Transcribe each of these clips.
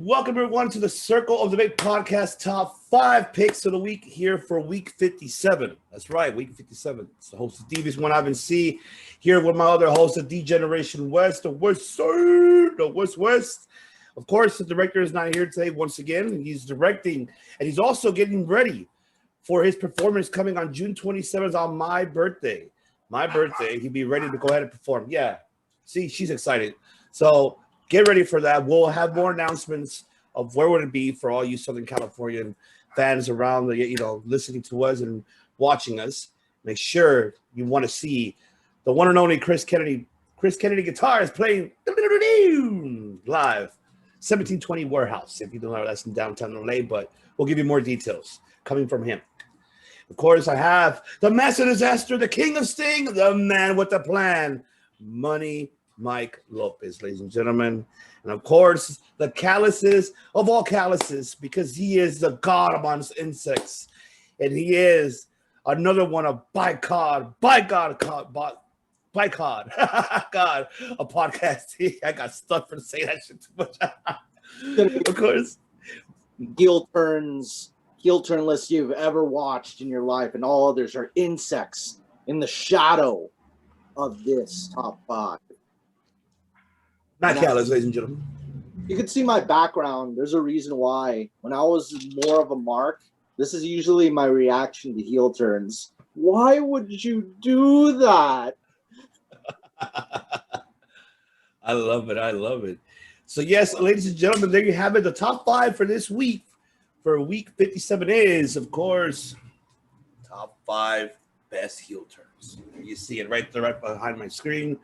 Welcome everyone to the Circle of Debate podcast top 5 picks of the week here for week 57. That's right, week 57. It's the host of Devious One Ivan C here with my other host of D-Generation West, the West Side, the West. Of course, the director is not here today once again. He's directing and he's also getting ready for his performance coming on June 27th on my birthday. My birthday, he'll be ready to go ahead and perform. Yeah, see, she's excited. So get ready for that. We'll have more announcements of where would it be for all you Southern Californian fans around the, listening to us and watching us. Make sure you want to see the one and only Chris Kennedy. Chris Kennedy guitar is playing live, 1720 Warehouse. If you don't know, that's in downtown LA, but we'll give you more details coming from him. Of course, I have the master disaster, the king of sting, the man with the plan, Money Mike Lopez, ladies and gentlemen. And of course, the calluses of all calluses, because he is the god amongst insects. And he is another one of God, a podcast. I got stuck for saying that shit too much. Of course. Heel turn list you've ever watched in your life, and all others are insects in the shadow of this top 5. Not callous, ladies and gentlemen. You can see my background. There's a reason why. When I was more of a mark, this is usually my reaction to heel turns. Why would you do that? I love it. So yes, ladies and gentlemen, there you have it. The top 5 for this week, for week 57 is, of course, top 5 best heel turns. You see it right there, right behind my screen.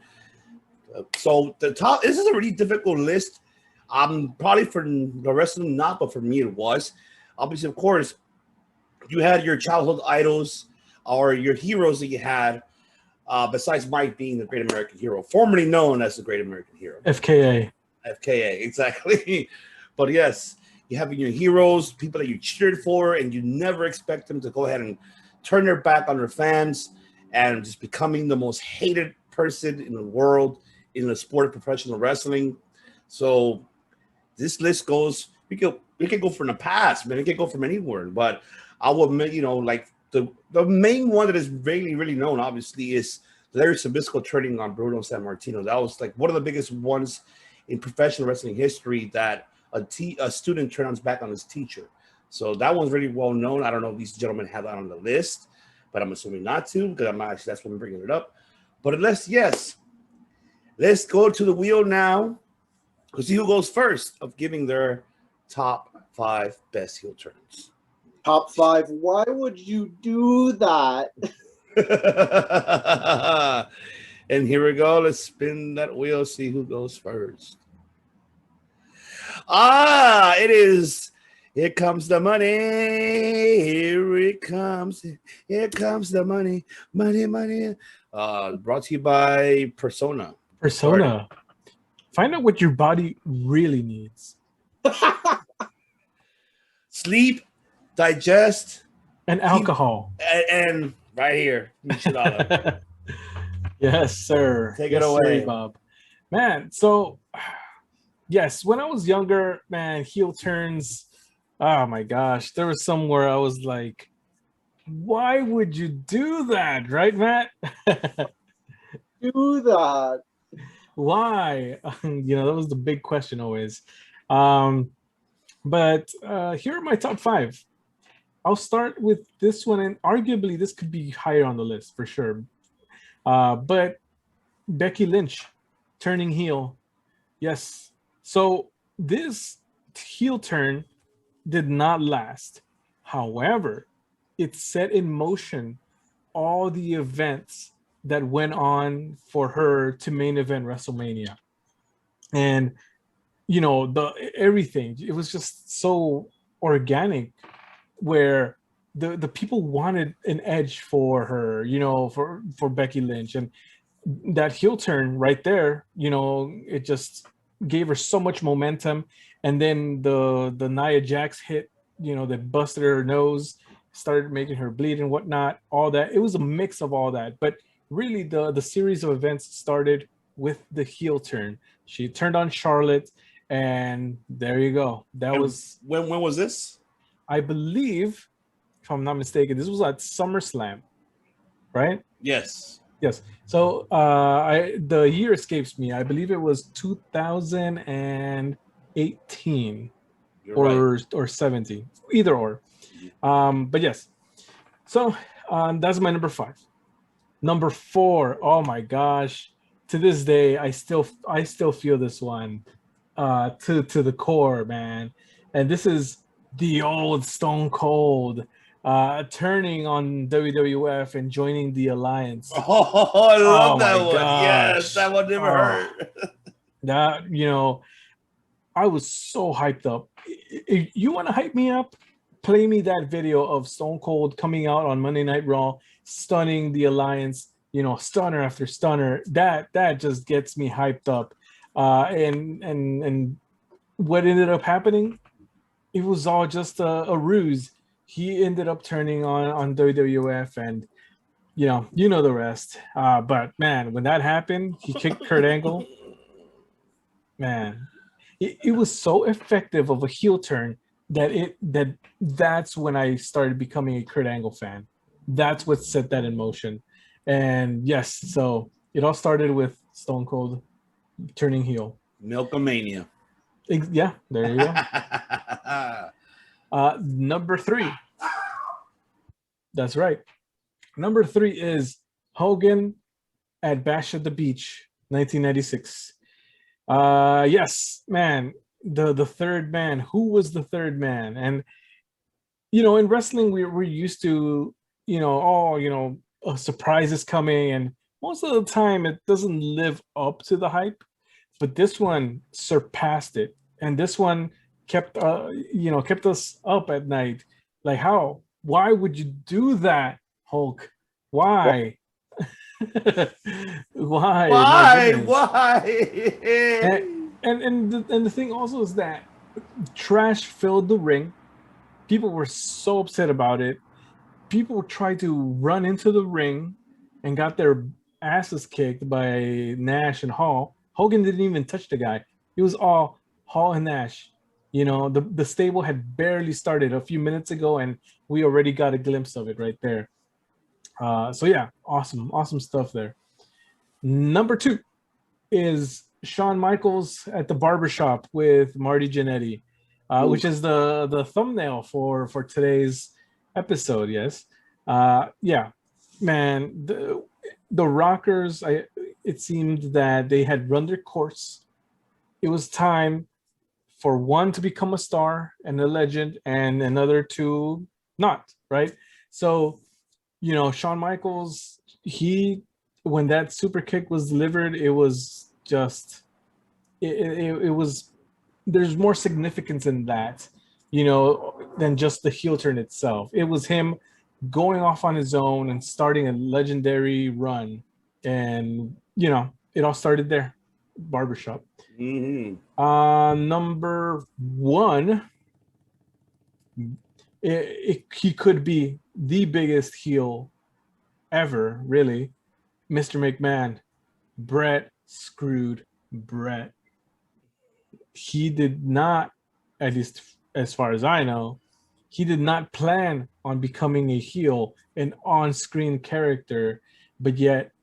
So the top, this is a really difficult list. Probably for the rest of them not, but for me it was. Obviously, of course, you had your childhood idols or your heroes that you had, besides Mike being the Great American Hero, formerly known as the Great American Hero. FKA, exactly. But yes, you have your heroes, people that you cheered for, and you never expect them to go ahead and turn their back on their fans and just becoming the most hated person in the world in the sport of professional wrestling. So this list goes, we can go from the past, man. It can go from anywhere. But I will admit, like the main one that is really, really known, obviously, is Larry Zbyszko turning on Bruno Sammartino. That was like one of the biggest ones in professional wrestling history, that a student turns back on his teacher. So that one's really well known. I don't know if these gentlemen have that on the list, but I'm assuming not to, because that's why I'm bringing it up. But let's go to the wheel now to see who goes first of giving their top 5 best heel turns. Top 5. Why would you do that? And here we go. Let's spin that wheel, see who goes first. It is. Here comes the money. Here it comes. Here comes the money. Money. Brought to you by Persona. Find out what your body really needs. Sleep, digest, and alcohol. And right here. Yes, sir. Take it away, sir, Bob. Man, so yes, when I was younger, man, heel turns. Oh my gosh, there was somewhere I was like, why would you do that, right, Matt? Do that. Why? That was the big question always. But here are my top 5. I'll start with this one, and arguably this could be higher on the list for sure. But Becky Lynch turning heel. Yes. So this heel turn did not last. However, it set in motion all the events that went on for her to main event WrestleMania. And, everything, it was just so organic, where the people wanted an edge for her, for Becky Lynch. And that heel turn right there, it just gave her so much momentum. And then the Nia Jax hit, that busted her nose, started making her bleed and whatnot, all that. It was a mix of all that. But really, the series of events started with the heel turn. She turned on Charlotte, And there you go. That And was, when was this? I believe, if I'm not mistaken, this was at SummerSlam, right? Yes. Yes. So the year escapes me. I believe it was 2018 You're right. or 17, either or. But yes. So that's my number 5. Number 4. Oh my gosh! To this day, I still feel this one to the core, man. And this is the old Stone Cold turning on WWF and joining the Alliance. Oh, I Oh love that my one. Yes, gosh! that one never hurt. That I was so hyped up. You want to hype me up? Play me that video of Stone Cold coming out on Monday Night Raw, stunning the Alliance, stunner after stunner. That just gets me hyped up. And what ended up happening? It was all just a ruse. He ended up turning on WWF, and you know the rest. But man, when that happened, he kicked Kurt Angle. Man, it was so effective of a heel turn that's when I started becoming a Kurt Angle fan. That's what set that in motion. And yes, so it all started with Stone Cold turning heel. Milkomania. Yeah, there you go. Number 3. That's right. Number 3 is Hogan at Bash at the Beach, 1996. Yes, man, the third man. Who was the third man? And in wrestling, we're used to, a surprise is coming, and most of the time it doesn't live up to the hype. But this one surpassed it, and this one kept us up at night. Like, how? Why would you do that, Hulk? Why? Why? My Why? goodness. Why? And the thing also is that trash filled the ring. People were so upset about it. People tried to run into the ring and got their asses kicked by Nash and Hall. Hogan didn't even touch the guy. It was all Hall and Nash. The stable had barely started a few minutes ago, and we already got a glimpse of it right there. So yeah, awesome stuff there. Number 2 is Shawn Michaels at the barbershop with Marty Jannetty, which is the thumbnail for today's episode. Yes. Yeah, man, the Rockers, it seemed that they had run their course. It was time for one to become a star and a legend, and another to not, right? So, Shawn Michaels, when that super kick was delivered, it was just it was, there's more significance in that, than just the heel turn itself. It was him going off on his own and starting a legendary run, and it all started there, barbershop. Number 1, he could be the biggest heel ever, really. Mr. McMahon. Brett screwed Brett. He did not, at least as far as I know, he did not plan on becoming a heel, an on-screen character, but yet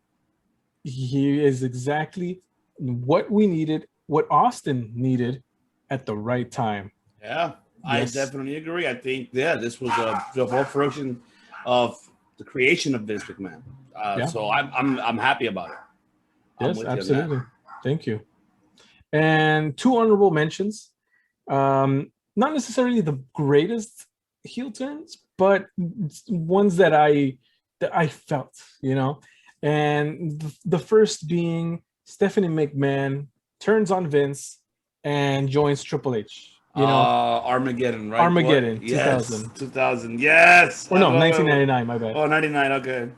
he is exactly what we needed, what Austin needed at the right time. Yeah, Yes. I definitely agree. I think, this was the whole fruition of the creation of Vince McMahon. So I'm happy about it. Yes, absolutely. Thank you. And 2 honorable mentions. Not necessarily the greatest heel turns, but ones that I felt, And the first being Stephanie McMahon turns on Vince and joins Triple H. Armageddon, right? Armageddon, What? Yes, 2000. 2000. Yes. Or no, 1999, my bad. Oh, 99, okay.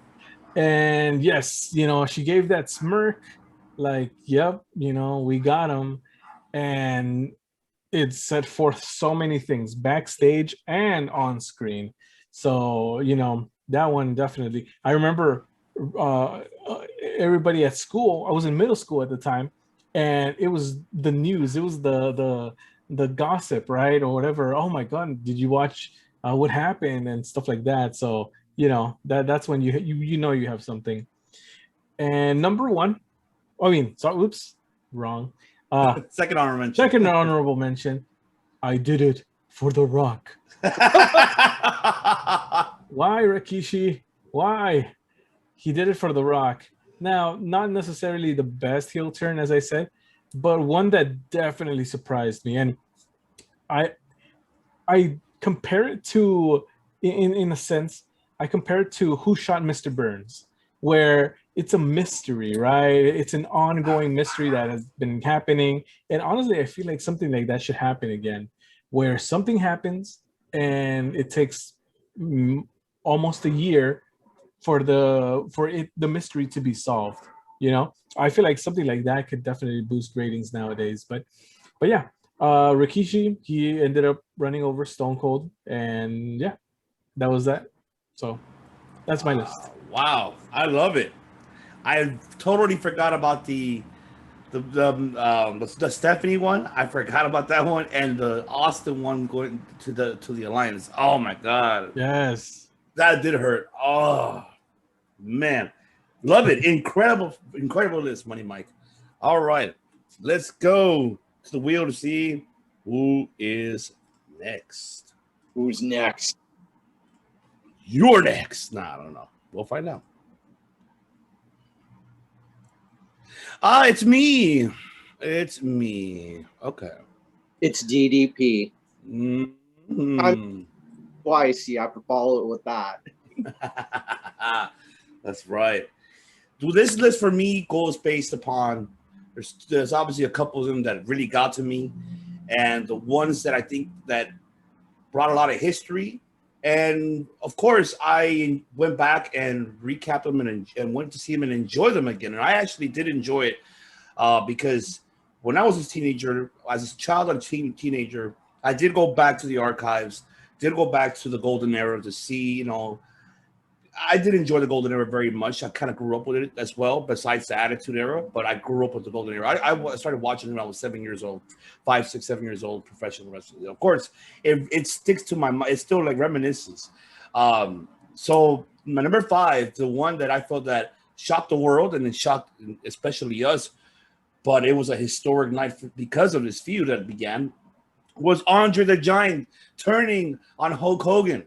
And yes, she gave that smirk like, yep, we got him. And it set forth so many things backstage and on screen. So, that one definitely. I remember everybody at school, I was in middle school at the time, and it was the news. It was the gossip, right, or whatever. Oh my God, did you watch what happened and stuff like that? So that's when you know you have something. And number one, I mean, sorry, oops, wrong. Second honorable mention. Second honorable mention. I did it for The Rock. Why, Rikishi? Why? He did it for The Rock. Now, not necessarily the best heel turn, as I said, but one that definitely surprised me. And I compare it to, in a sense, I compare it to Who Shot Mr. Burns, where it's a mystery, right? It's an ongoing mystery that has been happening. And honestly, I feel like something like that should happen again, where something happens and it takes almost a year for the mystery to be solved. I feel like something like that could definitely boost ratings nowadays. But yeah, Rikishi, he ended up running over Stone Cold, and yeah, that was that. So that's my list. Wow, I love it. I totally forgot about the Stephanie one. I forgot about that one, and the Austin one going to the Alliance. Oh my God, Yes, that did hurt. Oh man, love it. Incredible list, Money Mike. All right, let's go to the wheel to see who is next. Who's next? You're next. Nah, I don't know. We'll find out. It's me. It's me. Okay. It's DDP. Mm-hmm. Twice you have to follow it with that. That's right. Dude, this list for me goes based upon there's obviously a couple of them that really got to me, and the ones that I think that brought a lot of history. And of course, I went back and recapped them and went to see them and enjoy them again. And I actually did enjoy it because when I was a teenager, as a child and teenager, I did go back to the archives, did go back to the golden era to see, I did enjoy the golden era very much. I kind of grew up with it as well, besides the attitude era, but I grew up with the golden era. I started watching when I was 7 years old, 5, 6, 7 years old, professional wrestling. Of course, it sticks to my mind. It's still like reminiscence. So my number 5, the one that I felt that shocked the world and it shocked especially us, but it was a historic night because of this feud that began, was Andre the Giant turning on Hulk Hogan.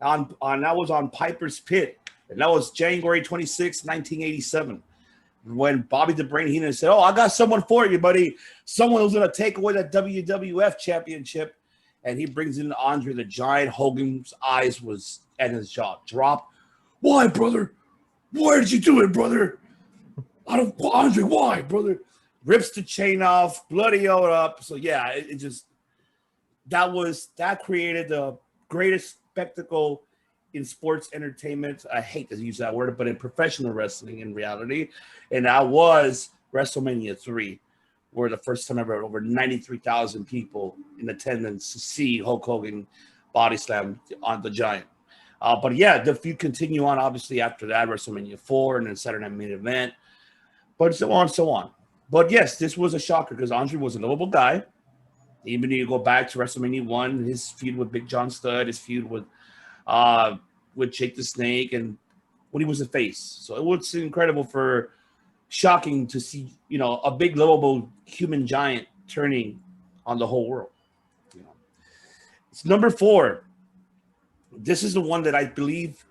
That was on Piper's Pit, and that was January 26, 1987, when Bobby the Brain Heenan said, "Oh, I got someone for you, buddy. Someone who's going to take away that WWF championship," and he brings in Andre the Giant. Hogan's eyes and his jaw dropped. "Why, brother? Why did you do it, brother? Andre, why, brother?" Rips the chain off, bloody up. So yeah, that created the greatest spectacle in sports entertainment. I hate to use that word, but in professional wrestling in reality. And that was WrestleMania 3, where the first time ever over 93,000 people in attendance to see Hulk Hogan body slam on the Giant. But yeah, the feud continue on obviously after that, WrestleMania 4 and then Saturday Night Main Event, but so on. But yes, this was a shocker because Andre was a lovable guy. Even if you go back to WrestleMania 1, his feud with Big John Studd, his feud with Jake the Snake, and when he was a face. So it was shocking to see, a big lovable human giant turning on the whole world. It's number 4. This is the one that I believe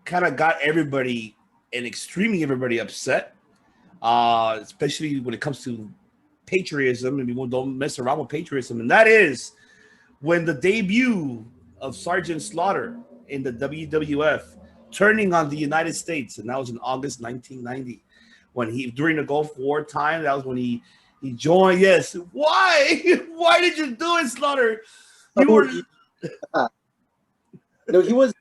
kind of got everybody and extremely everybody upset, especially when it comes to patriotism, and people don't mess around with patriotism, and that is when the debut of Sergeant Slaughter in the WWF turning on the United States, and that was in August 1990 when during the Gulf War time. That was when he joined. Yes, why did you do it, Slaughter? No, he was.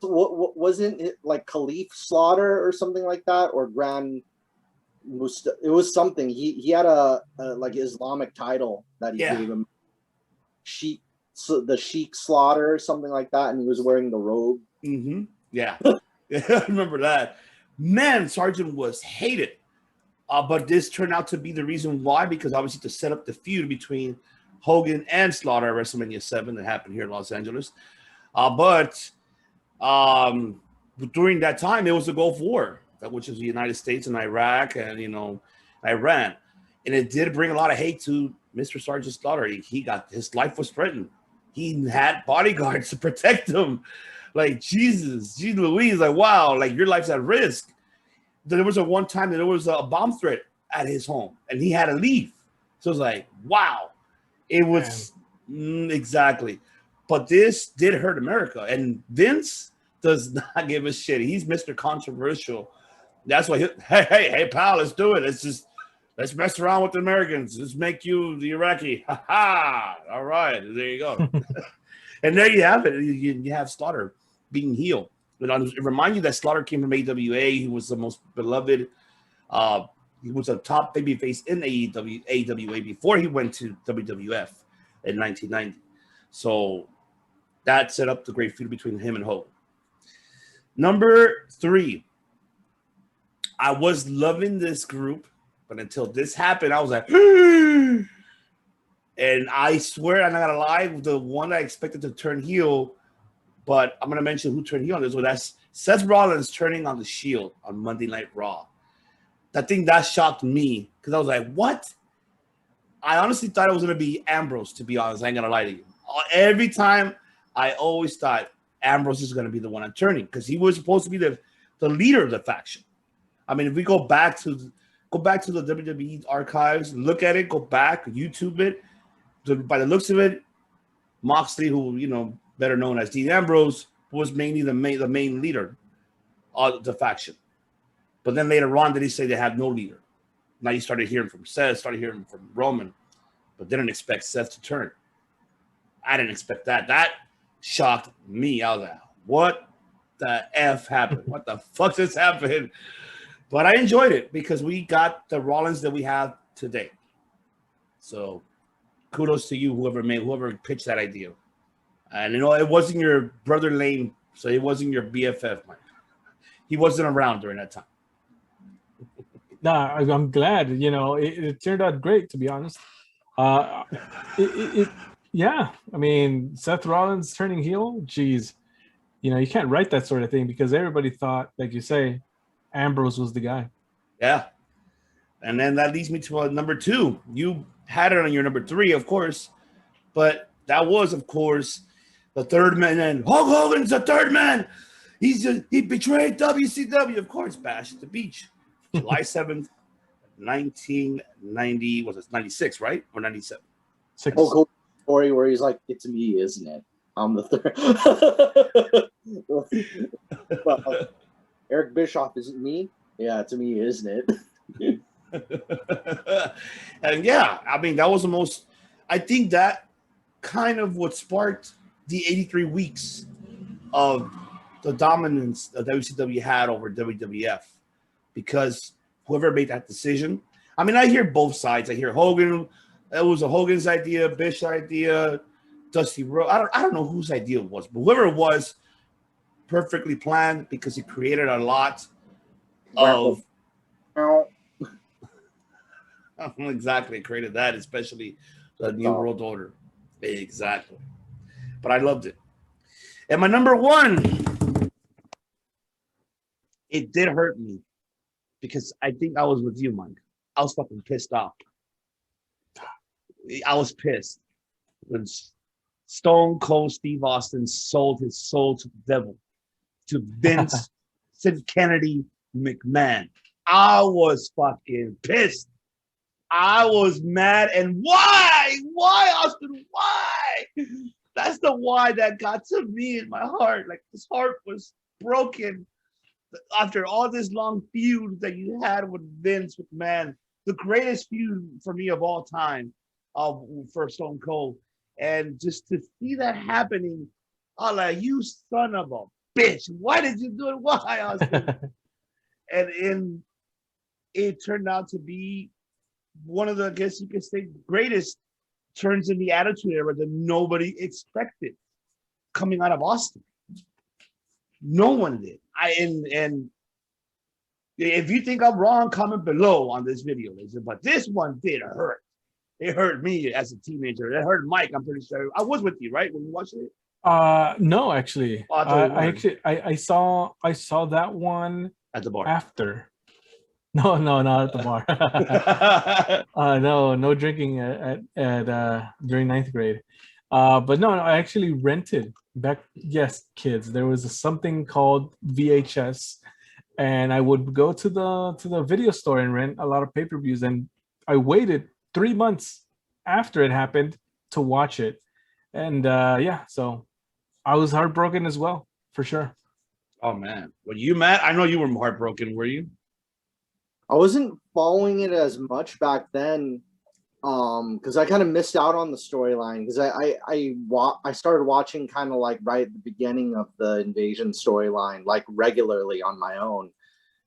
Wasn't it like Khalif Slaughter or something like that, or Grand? It was something. He had a like Islamic title that he gave him. The Sheikh Slaughter or something like that, and he was wearing the robe. Mm-hmm. Yeah. I remember that. Man, Sergeant was hated. But this turned out to be the reason why, because obviously to set up the feud between Hogan and Slaughter at WrestleMania 7 that happened here in Los Angeles. But during that time, it was the Gulf War, which is the United States and Iraq and, Iran. And it did bring a lot of hate to Mr. Sergeant Slaughter. His life was threatened. He had bodyguards to protect him. Like, Jesus Louise, like, wow, like your life's at risk. There was one time that there was a bomb threat at his home and he had to leave. So it was like, wow, it was exactly. But this did hurt America. And Vince does not give a shit. He's Mr. Controversial. That's why, hey, pal, let's do it. Let's mess around with the Americans. Let's make you the Iraqi. Ha ha. All right. There you go. And there you have it. You have Slaughter being heel. It reminds you that Slaughter came from AWA. He was the most beloved. He was a top babyface in AWA before he went to WWF in 1990. So that set up the great feud between him and Hogan. Number 3. I was loving this group, but until this happened, I was like, and I swear, I'm not gonna lie, the one I expected to turn heel, but I'm gonna mention who turned heel on this one. That's Seth Rollins turning on the Shield on Monday Night Raw. That shocked me because I was like, what? I honestly thought it was gonna be Ambrose, to be honest. I ain't gonna lie to you. Every time I always thought Ambrose is gonna be the one I'm turning because he was supposed to be the leader of the faction. I mean, if we go back to the WWE archives, look at it, go back, YouTube it. By the looks of it, Moxley, who better known as Dean Ambrose, was mainly the main leader of the faction. But then later on, did he say they had no leader? Now you started hearing from Seth, started hearing from Roman, but didn't expect Seth to turn. I didn't expect that. That shocked me. I was like, what the F happened? What the fuck just happened? But I enjoyed it because we got the Rollins that we have today. So kudos to you, whoever pitched that idea. And it wasn't your brother Lane, so it wasn't your BFF, Mike. He wasn't around during that time. Nah, I'm glad. It turned out great, to be honest. Yeah. I mean, Seth Rollins turning heel, geez. You can't write that sort of thing because everybody thought, like you say, Ambrose was the guy. Yeah. And then that leads me to number 2. You had it on your number 3, of course, but that was, of course, the third man. And Hulk Hogan's the third man. He betrayed WCW, of course. Bash at the Beach, July 7th, 1990. Was it 96, right, or 97? Hulk Hogan story where he's like, "It's me, isn't it? I'm the third." Well, Eric Bischoff isn't me. Yeah, to me, isn't it? And yeah, I mean, that was the most. I think that kind of what sparked the 83 weeks of the dominance that WCW had over WWF, because whoever made that decision. I mean, I hear both sides. I hear Hogan. It was a Hogan's idea, Bish idea, Dusty Rhodes. I don't know whose idea it was, but whoever it was, perfectly planned because he created a lot of. Exactly, created that, especially the New World Order. Exactly. But I loved it. And my number 1, it did hurt me because I think I was with you, Mike. I was fucking pissed off. I was pissed when Stone Cold Steve Austin sold his soul to the devil, to Vince, Sid Kennedy, McMahon. I was fucking pissed. I was mad. And why? Why, Austin? Why? That's the why that got to me in my heart. Like, this heart was broken after all this long feud that you had with Vince McMahon, the greatest feud for me of all time, for Stone Cold. And just to see that happening, I'm like, you son of a bitch. Why did you do it? Why, Austin? and it turned out to be one of the, I guess you could say, greatest turns in the Attitude Era that nobody expected coming out of Austin. No one did. And If you think I'm wrong, comment below on this video. But this one did hurt. It hurt me as a teenager. It hurt Mike. I'm pretty sure. I was with you, right, when you watched it. No, actually, Oh, I saw that one at the bar after. No, not at the bar. No drinking at during ninth grade. But no, I actually rented back. Yes, kids, there was something called VHS, and I would go to the video store and rent a lot of pay-per-views. And I waited 3 months after it happened to watch it, and yeah, so I was heartbroken as well, for sure. Oh man, were you mad? I know you were heartbroken. Were you? I wasn't following it as much back then, because I kind of missed out on the storyline. Because I started watching kind of like right at the beginning of the invasion storyline, like regularly on my own,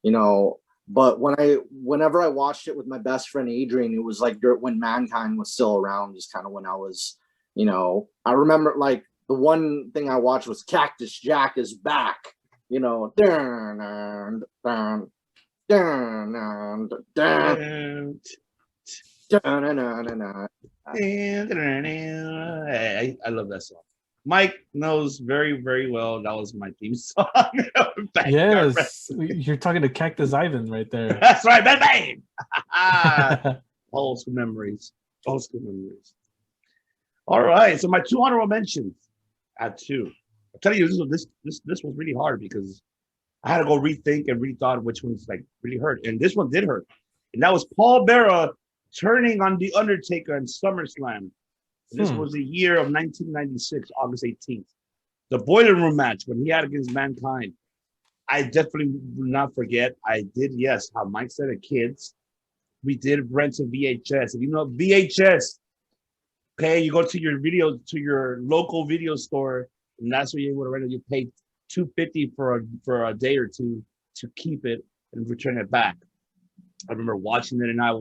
you know. But whenever I watched it with my best friend Adrian, it was like when Mankind was still around, just kind of when I was, you know, I remember like the one thing I watched was Cactus Jack is back, you know. I love that song. Mike knows very, very well that was my theme song. Yes, you're talking to Cactus Ivan right there. That's right, bang bang. Old school memories. Old school memories. All right, so my 2 honorable mentions at 2. I'll tell you, this was really hard because I had to go rethink and rethought which ones like really hurt, and this one did hurt, and that was Paul Bearer turning on The Undertaker in SummerSlam. This was the year of 1996, August 18th. The Boiler Room match when he had against Mankind. I definitely will not forget. I did, yes, how Mike said it, kids. We did rent a VHS. If you know VHS, okay, you go to your local video store, and that's where you're able to rent it. You pay $250 for a day or two to keep it and return it back. I remember watching it, and I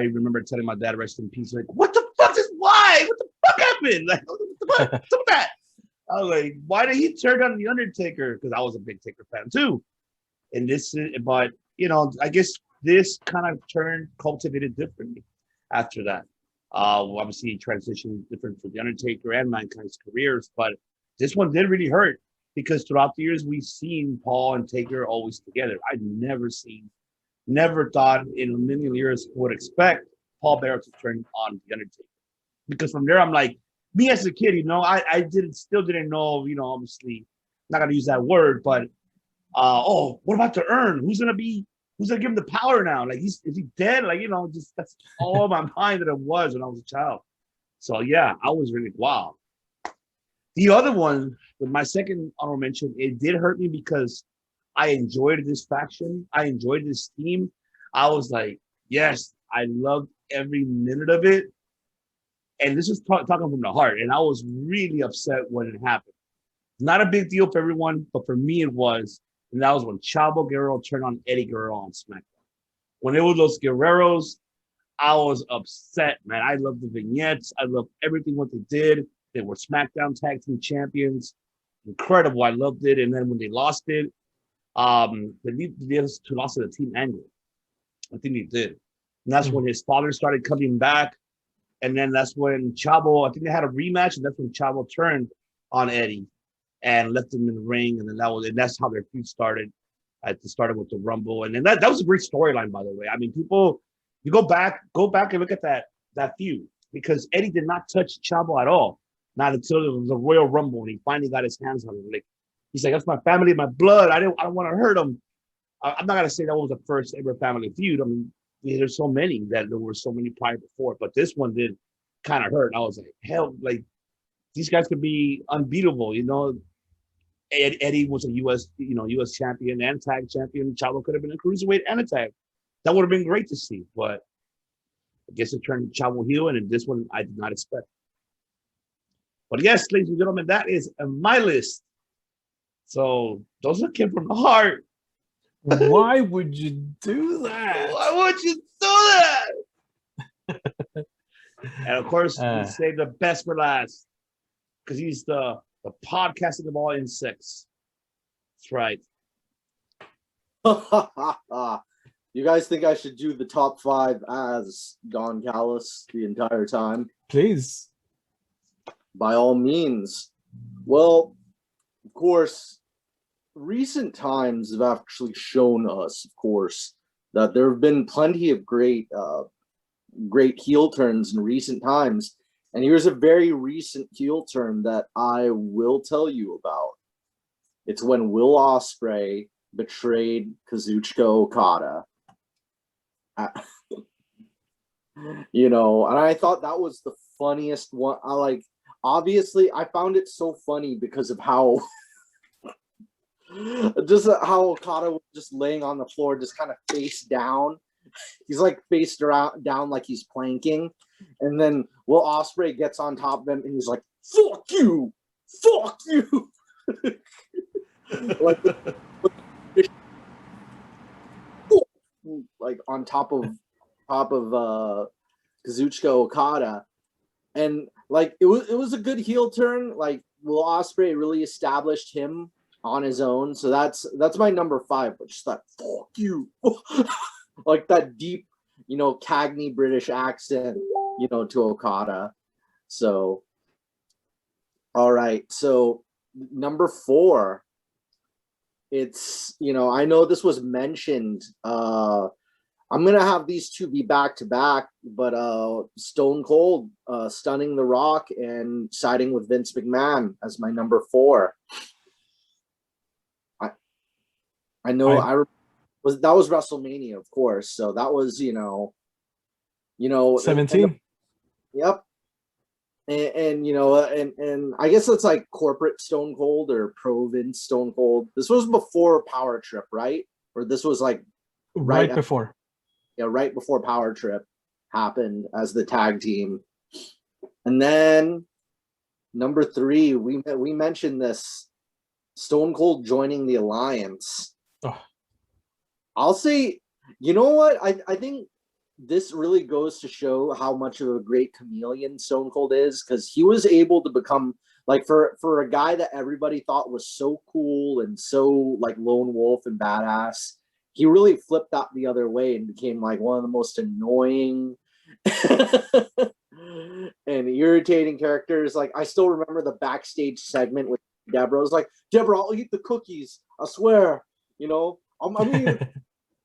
remember telling my dad, rest in peace, like, what the fuck is why? What the fuck happened? Like, what's up with that? I was like, why did he turn on The Undertaker? Because I was a big Taker fan too. And but you know, I guess this kind of cultivated differently after that. Obviously, transition different for The Undertaker and Mankind's careers, but this one did really hurt because throughout the years we've seen Paul and Taker always together. I'd never thought in a million years would expect Paul Bearer to turn on The Undertaker. Because from there, I'm like, me as a kid, you know, I still didn't know, you know, obviously, not gonna use that word, but what about the urn? Who's gonna give him the power now? Like, is he dead? Like, you know, just that's all my mind that it was when I was a child. So yeah, I was really wow. The other one, with my second honorable mention, it did hurt me because I enjoyed this faction. I enjoyed this team. I was like, yes, I loved every minute of it. And this is talking from the heart. And I was really upset when it happened. Not a big deal for everyone, but for me it was. And that was when Chavo Guerrero turned on Eddie Guerrero on SmackDown. When it was those Guerreros, I was upset, man. I loved the vignettes. I loved everything what they did. They were SmackDown Tag Team Champions. Incredible. I loved it. And then when they lost it, they lost to the team angle. I think they did. And that's when his father started coming back. And then that's when Chavo, I think they had a rematch, and that's when Chavo turned on Eddie and left him in the ring. And then that's how their feud started. It started with the Rumble. And then that was a great storyline, by the way. I mean, people, you go back and look at that feud, because Eddie did not touch Chavo at all. Not until it was the Royal Rumble, and he finally got his hands on him. Like, he's like, that's my family, my blood. I don't want to hurt him. I'm not gonna say that was the first ever family feud. I mean, there's so many that there were so many prior before, but this one did kind of hurt. I was like, hell, like, these guys could be unbeatable, you know. Eddie was a U.S. champion and tag champion. Chavo could have been a cruiserweight and a tag. That would have been great to see, but I guess it turned Chavo heel, and in this one, I did not expect. But yes, ladies and gentlemen, that is my list. So those are came from the heart. Why would you do that? Why would you do that? And of course, we save the best for last, because he's the podcasting of all insects. That's right. You guys think I should do the top 5 as Don Callis the entire time? Please. By all means. Well, of course, recent times have actually shown us, of course, that there have been plenty of great heel turns in recent times. And here's a very recent heel turn that I will tell you about. It's when Will Ospreay betrayed Kazuchika Okada. And I thought that was the funniest one. Obviously, I found it so funny because of how just how Okada was just laying on the floor, just kind of face down. He's like face down like he's planking. And then Will Ospreay gets on top of him and he's like, fuck you! Fuck you! like on top of Kazuchika Okada. And like it was a good heel turn. Like Will Ospreay really established him on his own. So that's my number 5, but just that fuck you. Like that deep, Cagney British accent, to Okada. So all right. So number 4, it's, I know this was mentioned. I'm gonna have these two be back to back, but Stone Cold stunning The Rock and siding with Vince McMahon as my number 4. I know that was WrestleMania, of course. So that was 17. Yep. And I guess it's like corporate Stone Cold or pro Vince Stone Cold. This was before Power Trip, right? Or this was like right before. Yeah, right before Power Trip happened as the tag team. And then number 3, we mentioned this, Stone Cold joining the Alliance. Oh. I'll say, you know what? I think this really goes to show how much of a great chameleon Stone Cold is, because he was able to become, like, for a guy that everybody thought was so cool and so like lone wolf and badass, he really flipped that the other way and became like one of the most annoying and irritating characters. Like, I still remember the backstage segment with Deborah. I was like, Deborah, I'll eat the cookies. I swear, I'm eating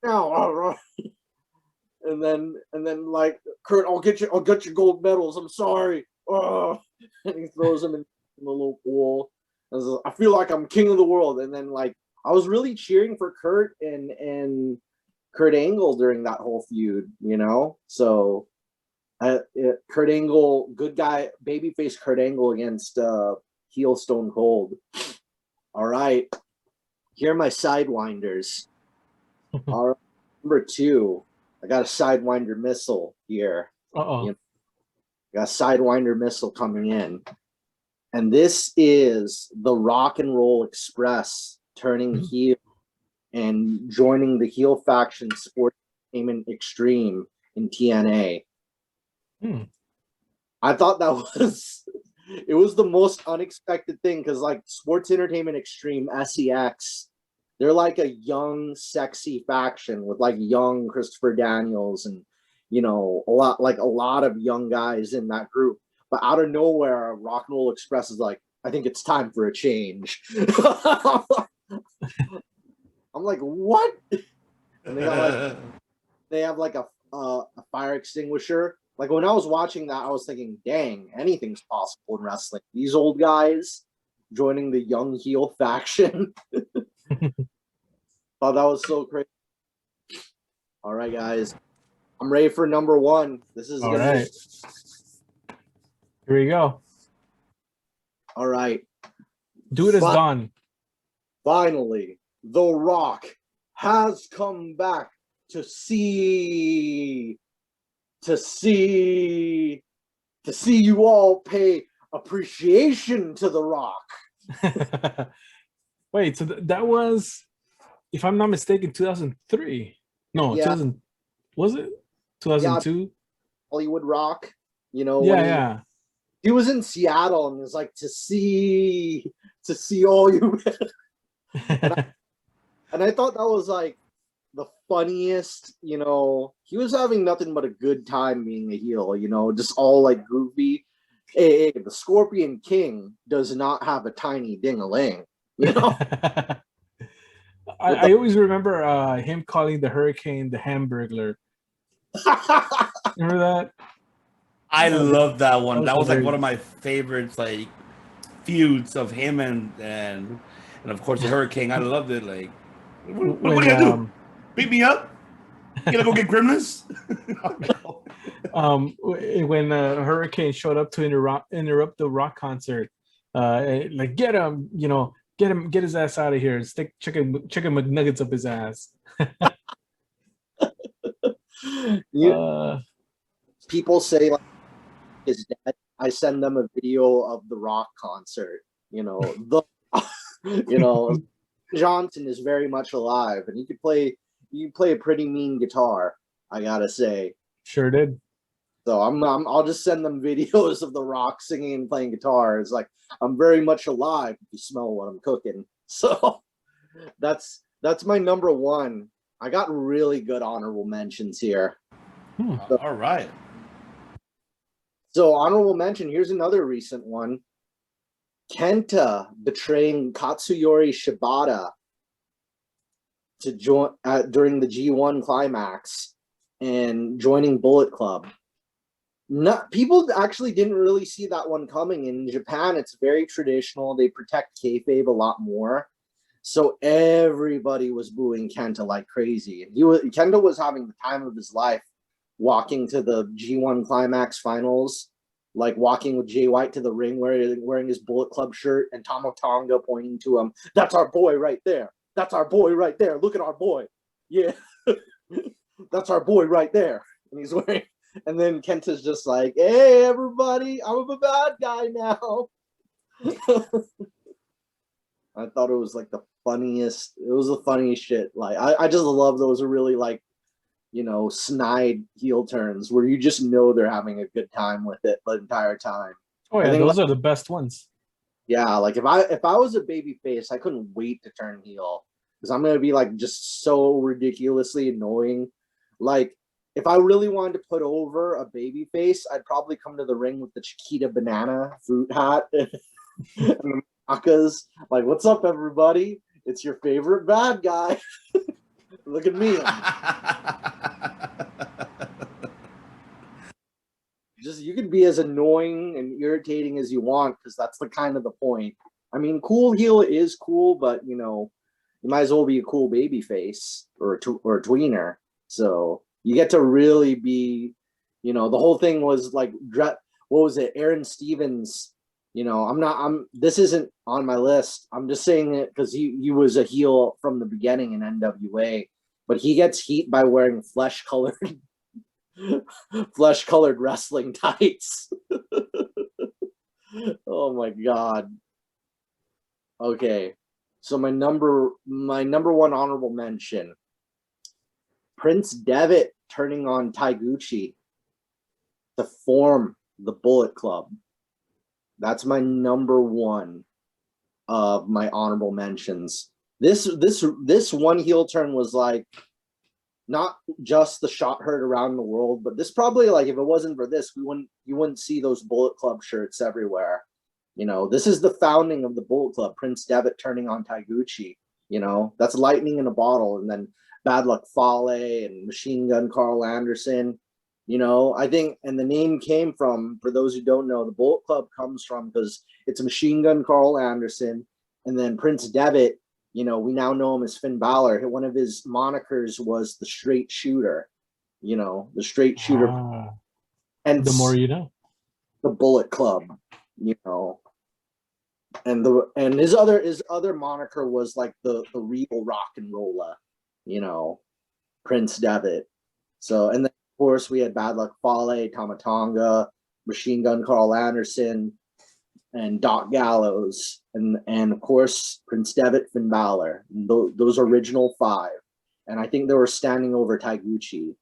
now. And then like, Kurt, I'll get your gold medals. I'm sorry. Oh. And he throws them in the little pool. I feel like I'm king of the world. And then like, I was really cheering for Kurt and Kurt Angle during that whole feud, So Kurt Angle, good guy, babyface Kurt Angle against heel Stone Cold. All right. Here are my sidewinders. All right. Number 2, I got a Sidewinder missile here. Uh-oh. Got a Sidewinder missile coming in. And this is the Rock and Roll Express turning heel and joining the heel faction Sports Entertainment Extreme in TNA. I thought that was the most unexpected thing, because like Sports Entertainment Extreme, SEX, they're like a young, sexy faction with like young Christopher Daniels and a lot of young guys in that group. But out of nowhere, Rock and Roll Express is like, I think it's time for a change. I'm like, what? And they have like a fire extinguisher. Like, when I was watching that, I was thinking, dang, anything's possible in wrestling. These old guys joining the young heel faction. Thought that was so crazy. All right, guys. I'm ready for number 1. This is all right. Here we go. All right. Do it as done. Finally, The Rock has come back to see you all pay appreciation to The Rock. Wait, so that was, if I'm not mistaken, 2003. No, Yeah. 2000. Was it 2002? Yeah, Hollywood Rock. Yeah. He was in Seattle and was like, to see all you. And I thought that was like, the funniest, he was having nothing but a good time being a heel, just all like goofy. Hey, the Scorpion King does not have a tiny ding-a-ling, I always remember him calling the Hurricane the Hamburglar. Remember that? I love that one. That was like hilarious. one of my favorites, like feuds of him and of course the Hurricane. I loved it. Like, what are you gonna do? Beat me up? You gonna go get Gremlins? When Hurricane showed up to interrupt the rock concert, like get him, get his ass out of here, stick chicken McNuggets up his ass. People say like is dead. I send them a video of the rock concert. Johnson is very much alive, and he could play a pretty mean guitar, I gotta say. Sure did. So I'll just send them videos of the Rock singing and playing guitar. It's like, I'm very much alive if you smell what I'm cooking. So that's my number one. I got really good honorable mentions here. All right. So honorable mention, here's another recent one. Kenta betraying Katsuyori Shibata to join during the G1 climax and joining Bullet Club. People actually didn't really see that one coming. In Japan, it's very traditional. They protect kayfabe a lot more. So everybody was booing Kenta like crazy. And Kenta was having the time of his life, walking to the G1 climax finals, like walking with Jay White to the ring wearing his Bullet Club shirt, and Tama Tonga pointing to him. That's our boy right there. That's our boy right there. Look at our boy. Yeah. That's our boy right there. And he's wearing, and then Kenta's just like, hey, everybody, I'm a bad guy now. I thought it was like the funniest. It was the funniest shit. Like, I just love those really like, snide heel turns where you just know they're having a good time with it the entire time. Oh yeah, those are the best ones. Yeah, like if I was a baby face, I couldn't wait to turn heel because I'm gonna be like just so ridiculously annoying. Like if I really wanted to put over a baby face, I'd probably come to the ring with the Chiquita banana fruit hat and the macas. Like, what's up, everybody? It's your favorite bad guy. Look at me. Just you can be as annoying and irritating as you want because that's the kind of the point. I mean, cool heel is cool, but you might as well be a cool baby face or a tweener. So you get to really be, the whole thing was like, what was it? Aaron Stevens. This isn't on my list. I'm just saying it because he was a heel from the beginning in NWA, but he gets heat by wearing flesh-colored wrestling tights. Oh my God. Okay. So my number one honorable mention, Prince Devitt turning on Taiguchi to form the Bullet Club. That's my number one of my honorable mentions. This one heel turn was like not just the shot heard around the world, but this probably, like, if it wasn't for this, you wouldn't see those Bullet Club shirts everywhere. This is the founding of the Bullet Club. Prince Devitt turning on Taiguchi. That's lightning in a bottle, and then Bad Luck Fale and Machine Gun Carl Anderson. I think, and the name came from, for those who don't know, the Bullet Club comes from because it's Machine Gun Carl Anderson, and then Prince Devitt. We now know him as Finn Balor. One of his monikers was the Straight Shooter. The Straight Shooter, and the more you know. The Bullet Club. And his other moniker was like the real rock and roller. Prince Devitt. So, and then of course we had Bad Luck Fale, Tama Tonga, Machine Gun Carl Anderson, and Doc Gallows, and of course Prince Devitt, Finn Balor. Those original five, and I think they were standing over Taiguchi,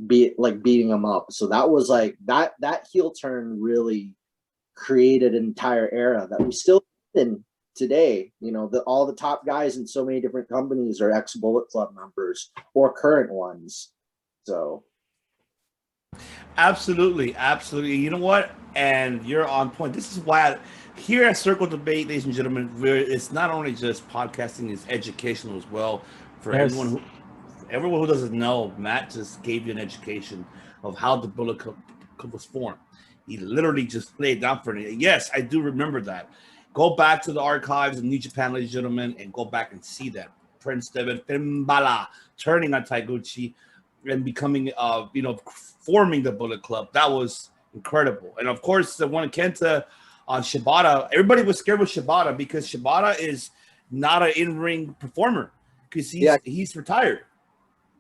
beating him up. So that was like that heel turn really created an entire era that we still in today. You know, all the top guys in so many different companies are ex-Bullet Club members or current ones. So Absolutely, absolutely. You know what? And you're on point. This is why here at Circle Debate, ladies and gentlemen, it's not only just podcasting; it's educational as well for Yes. everyone who doesn't know. Matt just gave you an education of how the Bullet Club was formed. He literally just laid down for it. Yes, I do remember that. Go back to the archives of New Japan, ladies and gentlemen, and go back and see that. Prince Devin Fimbala turning on Taiguchi and becoming, forming the Bullet Club. That was incredible. And of course, the one Kenta on Shibata, everybody was scared with Shibata because Shibata is not an in-ring performer because he's retired.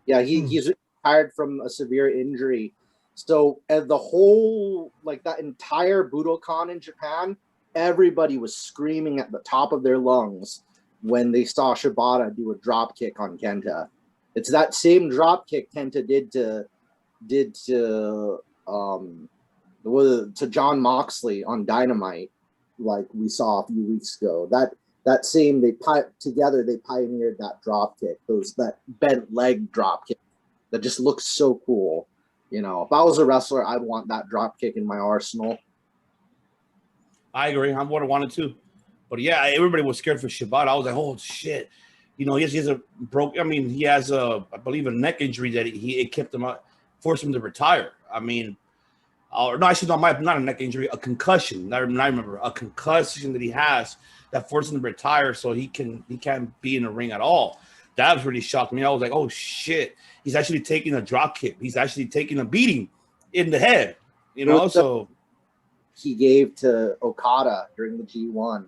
Yeah, he's retired from a severe injury. So the whole, like that entire Budokan in Japan, everybody was screaming at the top of their lungs when they saw Shibata do a drop kick on Kenta. It's that same drop kick Kenta did to John Moxley on Dynamite, like we saw a few weeks ago. That same they pioneered that drop kick, that bent leg drop kick that just looks so cool. You know, if I was a wrestler, I'd want that drop kick in my arsenal. I agree. I would have wanted to. But yeah, everybody was scared for Shibata. I was like, oh shit. You know, he has I believe a neck injury that it kept him out, forced him to retire. I mean, no, actually not a neck injury, a concussion. I remember a concussion that he has that forced him to retire so he can't be in the ring at all. That was really shocked me. I was like, oh shit. He's actually taking a drop kick. He's actually taking a beating in the head. You know, so he gave to Okada during the G1,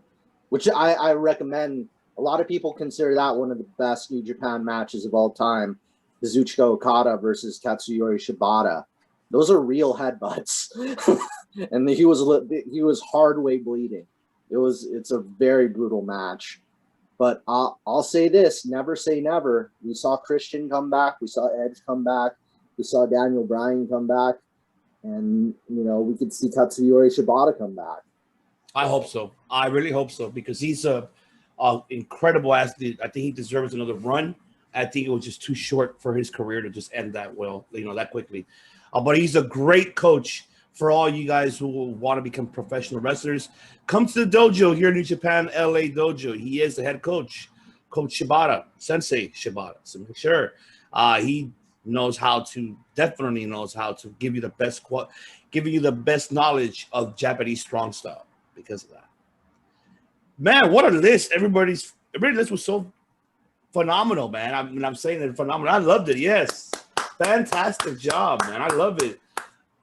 which I recommend. A lot of people consider that one of the best New Japan matches of all time. Kazuchika Okada versus Katsuyori Shibata. Those are real headbutts. And he was hard way bleeding. It's a very brutal match. But I'll say this, never say never. We saw Christian come back. We saw Edge come back. We saw Daniel Bryan come back. And, you know, we could see Katsuyori Shibata come back. I hope so. I really hope so because he's a incredible athlete. I think he deserves another run. I think it was just too short for his career to just end that that quickly. But he's a great coach for all you guys who want to become professional wrestlers. Come to the dojo here in New Japan, LA dojo. He is the head coach, Coach Shibata, Sensei Shibata. So make sure he definitely knows how to give you the best knowledge of Japanese strong style because of that. Man, what a list! Everybody's list was so phenomenal, man. I'm saying it phenomenal. I loved it. Yes, fantastic job, man. I love it,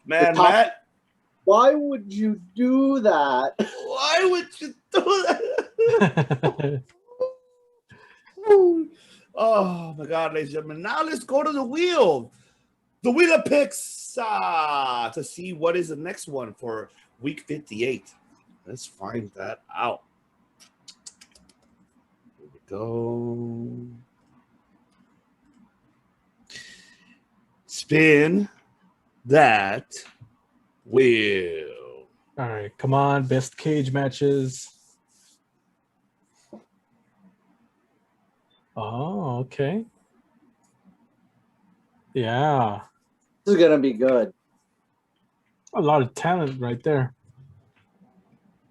man. Matt, why would you do that? Why would you do that? Oh my God, ladies and gentlemen. Now let's go to the wheel. The wheel of picks to see what is the next one for week 58. Let's find that out. Here we go. Spin that wheel. All right, come on. Best cage matches. Oh, okay. Yeah. This is going to be good. A lot of talent right there.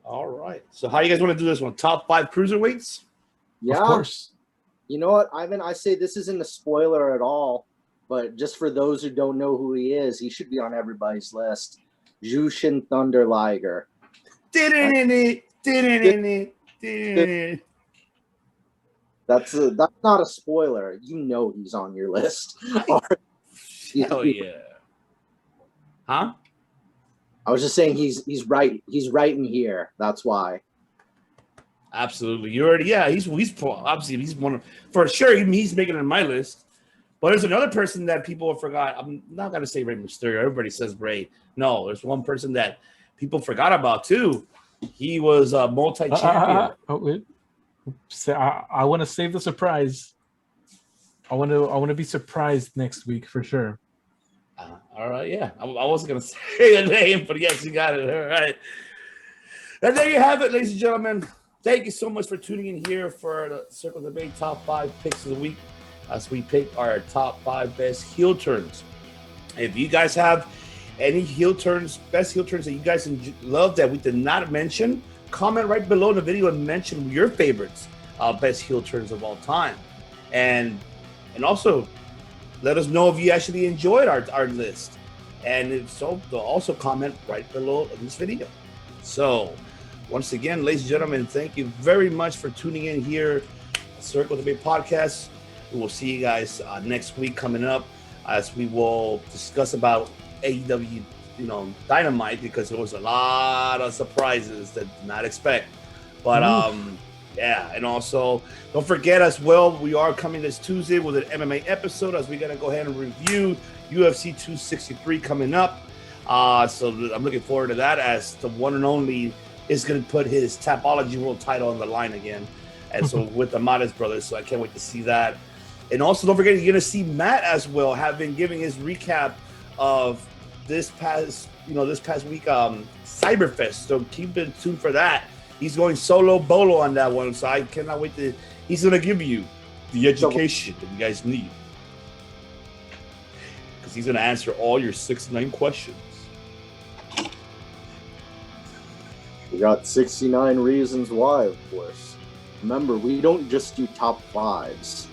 All right. So how you guys want to do this one? Top 5 cruiserweights? Yeah. Of course. You know what, Ivan? I say this isn't a spoiler at all, but just for those who don't know who he is, he should be on everybody's list. Jushin Thunder Liger. That's not a spoiler. You know he's on your list. Hell yeah. Huh? I was just saying he's right. He's right in here. That's why. Absolutely. You already, yeah, he's obviously he's one of, for sure, he's making it on my list. But there's another person that people forgot. I'm not gonna say Rey Mysterio. Everybody says Rey. No, there's one person that people forgot about too. He was a multi-champion. I want to save the surprise. I want to be surprised next week for sure. All right, yeah. I wasn't gonna say the name, but yes, you got it. All right. And there you have it, ladies and gentlemen. thank you so much for tuning in here for the Circle Debate Top 5 Picks of the Week as we pick our top 5 best heel turns. If you guys have any heel turns, best heel turns that you guys love that we did not mention, comment right below in the video and mention your favorites, best heel turns of all time. And also let us know if you actually enjoyed our list. And if so, also comment right below in this video. So once again, ladies and gentlemen, thank you very much for tuning in here at Circle Debate Podcast. We will see you guys next week coming up as we will discuss about AEW, Dynamite, because there was a lot of surprises that did not expect. But yeah, and also don't forget as well, we are coming this Tuesday with an MMA episode as we're gonna go ahead and review UFC 263 coming up. So I'm looking forward to that as the one and only is going to put his Tapology World title on the line again. And so with the Mares brothers, so I can't wait to see that. And also don't forget, you're going to see Matt as well, have been giving his recap of this past week, Cyberfest. So keep it tuned for that. He's going solo bolo on that one. So I cannot wait he's going to give you the education that you guys need. Because he's going to answer all your 6-9 questions. We got 69 reasons why, of course. Remember, we don't just do top 5s.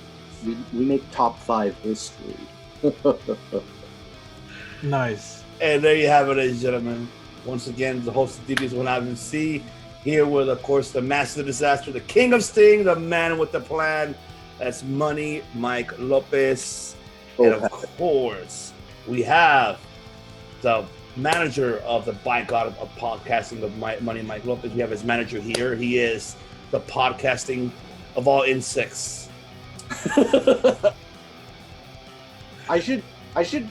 We make top 5 history. Nice. And there you have it, ladies and gentlemen. Once again, the host of DB's One I've See here with, of course, the master of disaster, the king of sting, the man with the plan. That's Money Mike Lopez. And of course, we have the manager of the God of podcasting of Money Mike Lopez. We have his manager here. He is the podcasting of all insects. I should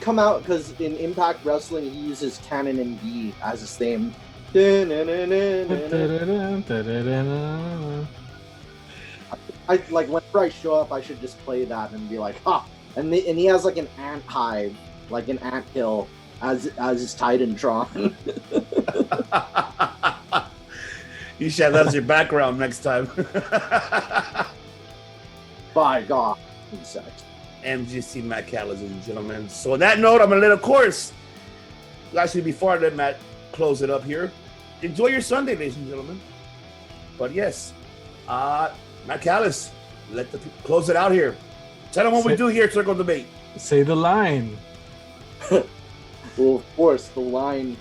come out because in Impact Wrestling he uses Canon and D as his theme. I like whenever I show up, I should just play that and be like, ha! And he has like an ant hive, like an ant hill, as his Titantron. You should have that as your background next time. By God, insect. MGC Matt Cat, ladies and gentlemen. So on that note, I'm gonna let, of course, actually before I let Matt close it up here, enjoy your Sunday, ladies and gentlemen. But yes, Matt Callis, let the people close it out here. Tell them what we do here at Circle Debate. Say the line. Well, of course, the line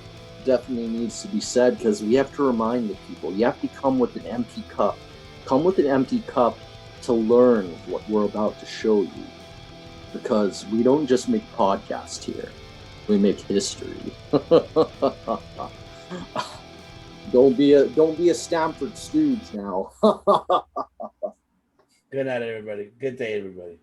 definitely needs to be said because we have to remind the people. You have to come with an empty cup. Come with an empty cup to learn what we're about to show you. Because we don't just make podcasts here. We make history. Don't be a Stamford Stooge now. Good night, everybody. Good day, everybody.